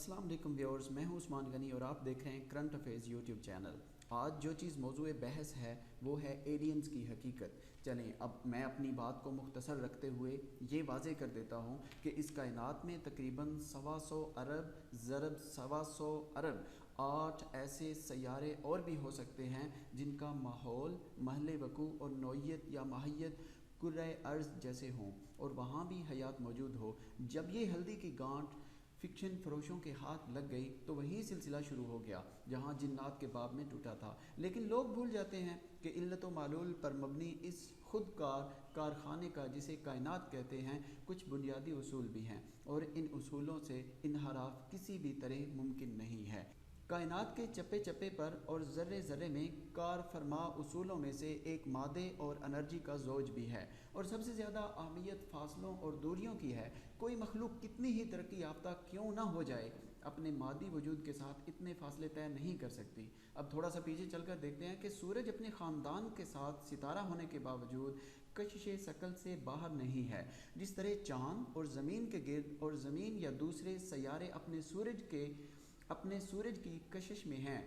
अस्सलाम वालेकुम व्यूअर्स, मैं हूं उस्मान गनी और आप देख रहे हैं करंट अफेयर्स यूट्यूब चैनल। आज जो चीज़ मौजूए बहस है वो है एलियंस की हकीकत। चलें अब मैं अपनी बात को मुख्तसर रखते हुए ये वाज़े कर देता हूँ कि इस कायनात में तकरीबन 125 अरब ज़रब 125 अरब 8 ऐसे सैयारे और भी हो सकते हैं जिनका माहौल महल वकू और नौयत या माहियत कुर्रे अर्ज़ जैसे हों और वहाँ भी हयात मौजूद हो। जब ये हल्दी की गांठ फिक्शन फरोशों के हाथ लग गई तो वही सिलसिला शुरू हो गया जहाँ जिन्नात के बाब में टूटा था। लेकिन लोग भूल जाते हैं कि इल्लत व मालूल पर मबनी इस खुदकार कारखाने का जिसे कायनात कहते हैं कुछ बुनियादी उसूल भी हैं और इन उसूलों से इनहराफ किसी भी तरह मुमकिन नहीं है। कायनात के चप्पे चप्पे पर और ज़र्रे ज़र्रे में कार फरमा उसूलों में से एक मादे और एनर्जी का ज़ोज भी है और सबसे ज़्यादा अहमियत फासलों और दूरियों की है। कोई मखलूक कितनी ही तरक्की याफ्ता क्यों ना हो जाए अपने मादी वजूद के साथ इतने फासले तय नहीं कर सकती। अब थोड़ा सा पीछे चलकर देखते हैं कि सूरज अपने ख़ानदान के साथ सितारा होने के बावजूद कशिश शकल से बाहर नहीं है। जिस तरह चाँद और ज़मीन के गिर्द और ज़मीन या दूसरे सैयारे अपने सूरज की कशिश में हैं,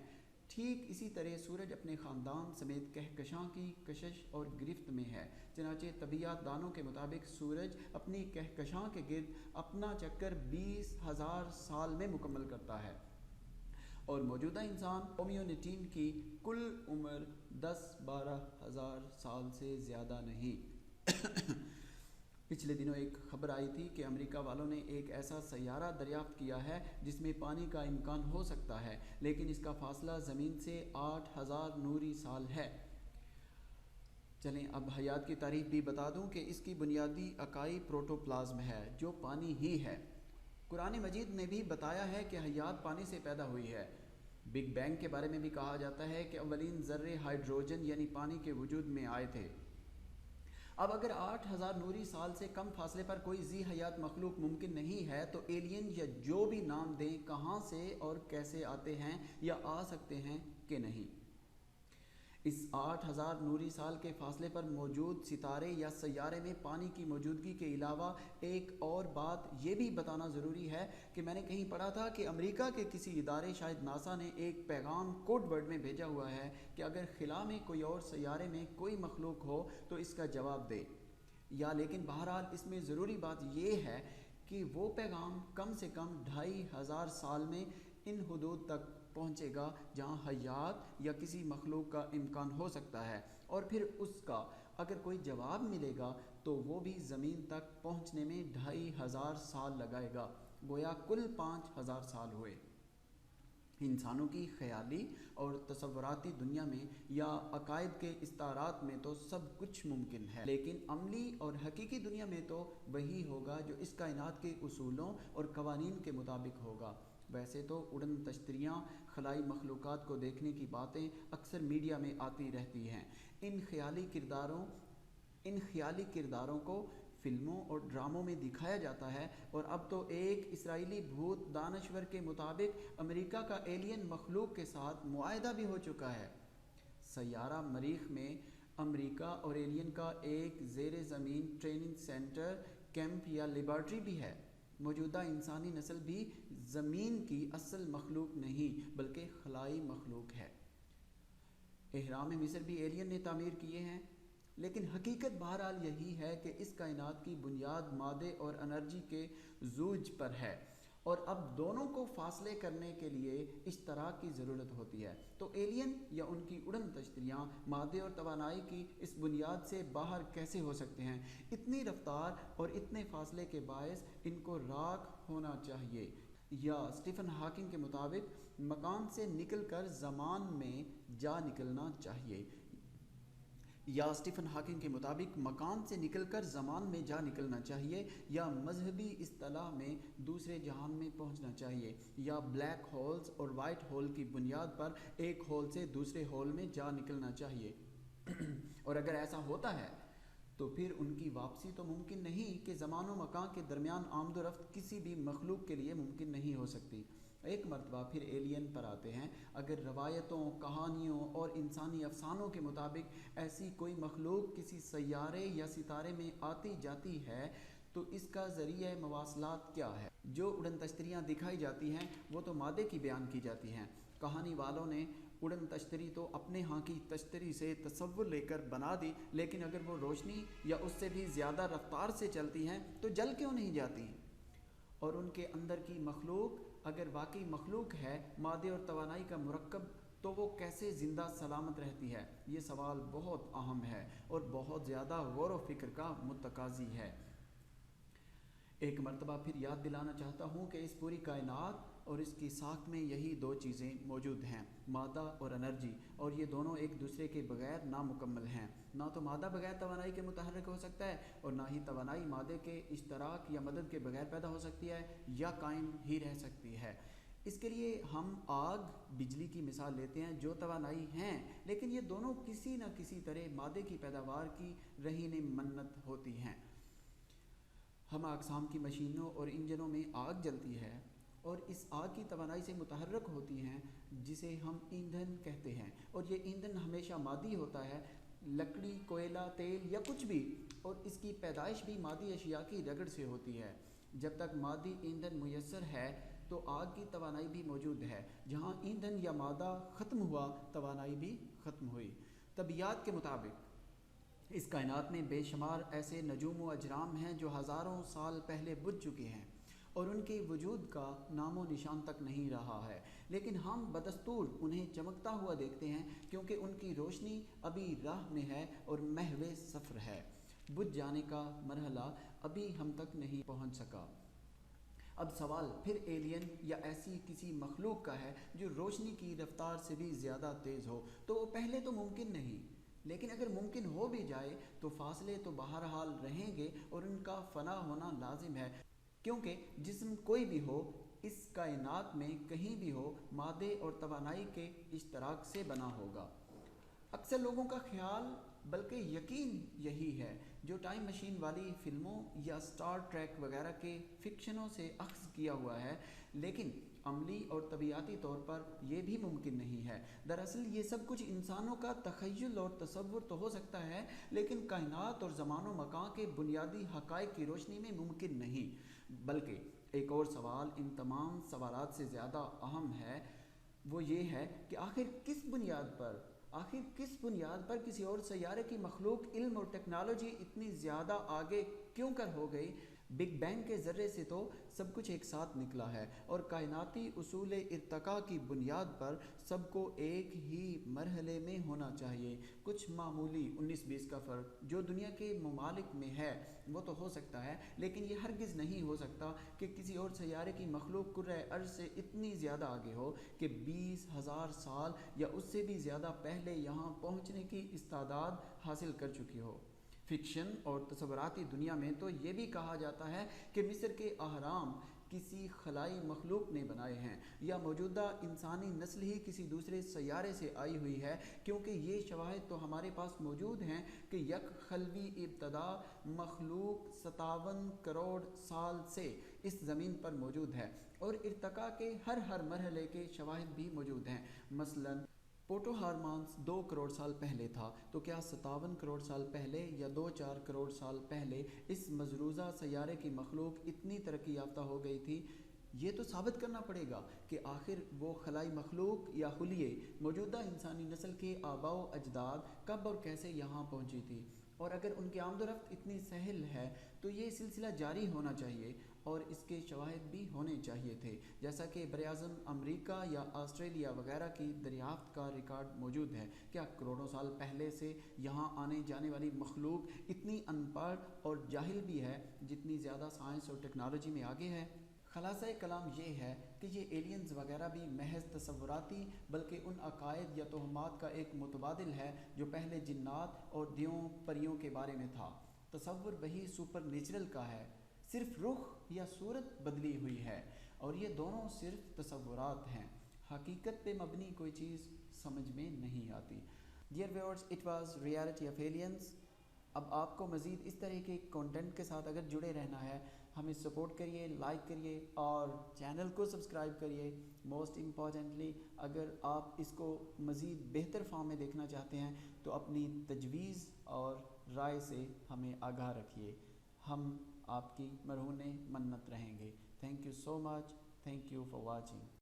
ठीक इसी तरह सूरज अपने ख़ानदान समेत कहकशां की कशिश और गिरफ्त में है। चनाचे तबीयत दानों के मुताबिक सूरज अपनी कहकशां के गिर्द अपना चक्कर 20,000 साल में मुकम्मल करता है और मौजूदा इंसान कम्युनिटीन की कुल उम्र 10-12 हज़ार साल से ज़्यादा नहीं। पिछले दिनों एक खबर आई थी कि अमेरिका वालों ने एक ऐसा सैयारा दरियाफ्त किया है जिसमें पानी का इम्कान हो सकता है, लेकिन इसका फासला ज़मीन से 8,000 नूरी साल है। चलें अब हयात की तारीफ भी बता दूं कि इसकी बुनियादी इकाई प्रोटोप्लाज्म है जो पानी ही है। कुरान मजीद ने भी बताया है कि हयात पानी से पैदा हुई है। बिग बैंग के बारे में भी कहा जाता है कि अवलीन ज़र्रे हाइड्रोजन यानी पानी के वजूद में आए थे। अब अगर 8,000 नूरी साल से कम फासले पर कोई जी हयात मखलूक मुमकिन नहीं है तो एलियन या जो भी नाम दें कहाँ से और कैसे आते हैं या आ सकते हैं कि नहीं। इस 8,000 नूरी साल के फासले पर मौजूद सितारे या सैयारे में पानी की मौजूदगी के अलावा एक और बात ये भी बताना ज़रूरी है कि मैंने कहीं पढ़ा था कि अमेरिका के किसी इदारे शायद नासा ने एक पैगाम कोड वर्ड में भेजा हुआ है कि अगर खिला में कोई और सैयारे में कोई मखलूक हो तो इसका जवाब दे या। लेकिन बहरहाल इसमें ज़रूरी बात ये है कि वो पैगाम कम से कम 2,500 साल में इन हदूद तक पहुँचेगा जहाँ हयात या किसी मखलूक का इम्कान हो सकता है और फिर उसका अगर कोई जवाब मिलेगा तो वो भी ज़मीन तक पहुँचने में 2,500 साल लगाएगा, गोया कुल 5,000 साल हुए। इंसानों की ख़याली और तसव्वुराती दुनिया में या अकायद के इस्तारात में तो सब कुछ मुमकिन है, लेकिन अमली और हकीकी दुनिया में तो वही होगा जो इस कायनात के उसूलों और कवानीन के मुताबिक होगा। वैसे तो उड़न तश्तरियाँ खलाई मखलूक़ात को देखने की बातें अक्सर मीडिया में आती रहती हैं। इन ख़याली किरदारों को फ़िल्मों और ड्रामों में दिखाया जाता है और अब तो एक इसराइली भूत दानश्वर के मुताबिक अमेरिका का एलियन मखलूक के साथ मुआहदा भी हो चुका है। सैयारा मरीख़ में अमेरिका और एलियन का एक ज़ेर ज़मीन ट्रेनिंग सेंटर, कैंप या लेबॉर्ट्री भी है। मौजूदा इंसानी नस्ल भी ज़मीन की असल मखलूक नहीं बल्कि खलाई मखलूक है। एहराम मिस्र भी एलियन ने तामीर किए हैं, लेकिन हकीकत बहरहाल यही है कि इस कायनात की बुनियाद मादे और एनर्जी के जूझ पर है और अब दोनों को फासले करने के लिए इस तरह की ज़रूरत होती है। तो एलियन या उनकी उड़न तश्तरियाँ मादे और तवानाई की इस बुनियाद से बाहर कैसे हो सकते हैं। इतनी रफ्तार और इतने फासले के बायस इनको राख होना चाहिए या स्टीफन हॉकिंग के मुताबिक मकान से निकलकर ज़मान में जा निकलना चाहिए या मजहबी इस्तिलाह में दूसरे जहान में पहुंचना चाहिए या ब्लैक होल्स और वाइट होल की बुनियाद पर एक होल से दूसरे होल में जा निकलना चाहिए। और अगर ऐसा होता है तो फिर उनकी वापसी तो मुमकिन नहीं कि ज़मान व मकान के दरमियान आमदोरफ्त किसी भी मखलूक के लिए मुमकिन नहीं हो सकती। एक मरतबा फिर एलियन पर आते हैं। अगर रवायतों, कहानियों और इंसानी अफसानों के मुताबिक ऐसी कोई मखलूक किसी सैयारे या सितारे में आती जाती है तो इसका ज़रिया मवासलात क्या है। जो उड़न तश्तरियाँ दिखाई जाती हैं वो तो मादे की बयान की जाती हैं। कहानी वालों ने उड़न तश्तरी तो अपने यहाँ की तश्तरी से तसव्वुर लेकर बना दी, लेकिन अगर वो रोशनी या उससे भी ज़्यादा रफ्तार से चलती हैं तो जल क्यों नहीं जाती? और उनके अंदर की मखलूक अगर वाकई मखलूक है, मादे और तवानाई का मुरक्कब, तो वो कैसे ज़िंदा सलामत रहती है? ये सवाल बहुत अहम है और बहुत ज़्यादा गौर व फिक्र का मुतकाज़ी है। एक मरतबा फिर याद दिलाना चाहता हूँ कि इस पूरी कायनात और इसकी साख में यही दो चीज़ें मौजूद हैं, मादा और एनर्जी, और ये दोनों एक दूसरे के बगैर नामुकम्मल हैं। ना तो मादा बगैर तवानाई के मुतहर्रिक हो सकता है और ना ही तवानाई मादे के इश्तराक या मदद के बगैर पैदा हो सकती है या कायम ही रह सकती है। इसके लिए हम आग, बिजली की मिसाल लेते हैं जो तवानाई हैं, लेकिन ये दोनों किसी न किसी तरह मादे की पैदावार की रहीन मन्नत होती हैं। हम अक़साम की मशीनों और इंजनों में आग जलती है और इस आग की तवानाई से मुतहर्रक होती हैं, जिसे हम ईंधन कहते हैं, और ये ईंधन हमेशा मादी होता है, लकड़ी, कोयला, तेल या कुछ भी, और इसकी पैदाइश भी मादी अशिया की रगड़ से होती है। जब तक मादी ईंधन मुयस्सर है तो आग की तवानाई भी मौजूद है। जहाँ ईंधन या मादा ख़त्म हुआ, तवानाई भी ख़त्म हुई। तबीयत के मुताबिक इस कायनात में बेशुमार ऐसे नजूम व अजराम हैं जो हज़ारों साल पहले बुझ चुके हैं और उनके वजूद का नामो निशान तक नहीं रहा है, लेकिन हम बदस्तूर उन्हें चमकता हुआ देखते हैं क्योंकि उनकी रोशनी अभी राह में है और महवे सफ़र है। बुझ जाने का मरहला अभी हम तक नहीं पहुंच सका। अब सवाल फिर एलियन या ऐसी किसी मखलूक का है जो रोशनी की रफ्तार से भी ज़्यादा तेज़ हो, तो वो पहले तो मुमकिन नहीं, लेकिन अगर मुमकिन हो भी जाए तो फासले तो बहरहाल रहेंगे और उनका फ़ना होना लाजिम है, क्योंकि जिस्म कोई भी हो इस कायनात में कहीं भी हो, मादे और तवानाई के इश्तराक से बना होगा। अक्सर लोगों का ख्याल बल्कि यकीन यही है जो टाइम मशीन वाली फ़िल्मों या स्टार ट्रैक वगैरह के फ़िक्शनों से अख्ज़ किया हुआ है, लेकिन अमली और तबीयाती तौर पर यह भी मुमकिन नहीं है। दरअसल ये सब कुछ इंसानों का तख़य्युल और तसव्वुर तो हो सकता है, लेकिन कायनात और ज़मान मकान के बुनियादी हक़ाइक़ की रोशनी में मुमकिन नहीं। बल्कि एक और सवाल इन तमाम सवालात से ज़्यादा अहम है, वो ये है कि आखिर किस बुनियाद पर किसी और सैयारे की मखलूक इल्म और टेक्नोलॉजी इतनी ज़्यादा आगे क्यों कर हो गई? बिग बैंग के ज़र्रे से तो सब कुछ एक साथ निकला है और कायनाती उसूल इर्तका की बुनियाद पर सबको एक ही मरहले में होना चाहिए। कुछ मामूली 19-20 का फ़र्क जो दुनिया के ममालिक में है वो तो हो सकता है, लेकिन ये हरगिज़ नहीं हो सकता कि किसी और सैयारे की मखलूक कुर्रे अर्ज़ से इतनी ज़्यादा आगे हो कि 20,000 साल या उससे भी ज़्यादा पहले यहाँ पहुँचने की इस्तादाद हासिल कर चुकी हो। फ़िक्शन और तसव्वुराती दुनिया में तो ये भी कहा जाता है कि मिस्र के अहराम किसी खलाई मखलूक ने बनाए हैं या मौजूदा इंसानी नस्ल ही किसी दूसरे सैयारे से आई हुई है, क्योंकि ये शवाहिद तो हमारे पास मौजूद हैं कि यक खलवी इब्तदा मखलूक 57 करोड़ साल से इस ज़मीन पर मौजूद है और इर्तका के हर मरहले के शवाहिद भी मौजूद हैं। मसलन पोटोहार्मांस 2 करोड़ साल पहले था, तो क्या 57 करोड़ साल पहले या 2-4 करोड़ साल पहले इस मजरूज़ा सैयारे की मखलूक इतनी तरक्की याफ्ता हो गई थी? ये तो साबित करना पड़ेगा कि आखिर वो खलाई मखलूक या हुलिये मौजूदा इंसानी नस्ल के आबाओ अजदाद कब और कैसे यहाँ पहुँची थी, और अगर उनकी आमदोरफ्त इतनी सहल है तो ये सिलसिला जारी होना चाहिए और इसके शवाहिद भी होने चाहिए थे, जैसा कि बरआज़म अमेरिका या ऑस्ट्रेलिया वगैरह की दरियाफ्त का रिकॉर्ड मौजूद है। क्या करोड़ों साल पहले से यहाँ आने जाने वाली मखलूक इतनी अनपढ़ और जाहिल भी है जितनी ज़्यादा साइंस और टेक्नोलॉजी में आगे है? खलासा कलाम ये है कि ये एलियंस वगैरह भी महज तसव्वुराती बल्कि उन अकायद या तोहमात का एक मुतबादिल है जो पहले जिन्नात और दियों परियों के बारे में था। तसव्वुर वही सुपर नेचुरल का है, सिर्फ रुख या सूरत बदली हुई है, और ये दोनों सिर्फ तसव्वुरात हैं, हकीकत पे मबनी कोई चीज़ समझ में नहीं आती। Dear viewers, it was reality of aliens. अब आपको मज़ीद इस तरह के कंटेंट के साथ अगर जुड़े रहना है, हमें सपोर्ट करिए, लाइक करिए और चैनल को सब्सक्राइब करिए। मोस्ट इम्पॉर्टेंटली, अगर आप इसको मज़ीद बेहतर फॉर्म में देखना चाहते हैं तो अपनी तजवीज़ और राय से हमें आगाह रखिए। हम आपकी मरहून मन्नत रहेंगे। Thank you so much. Thank you for watching.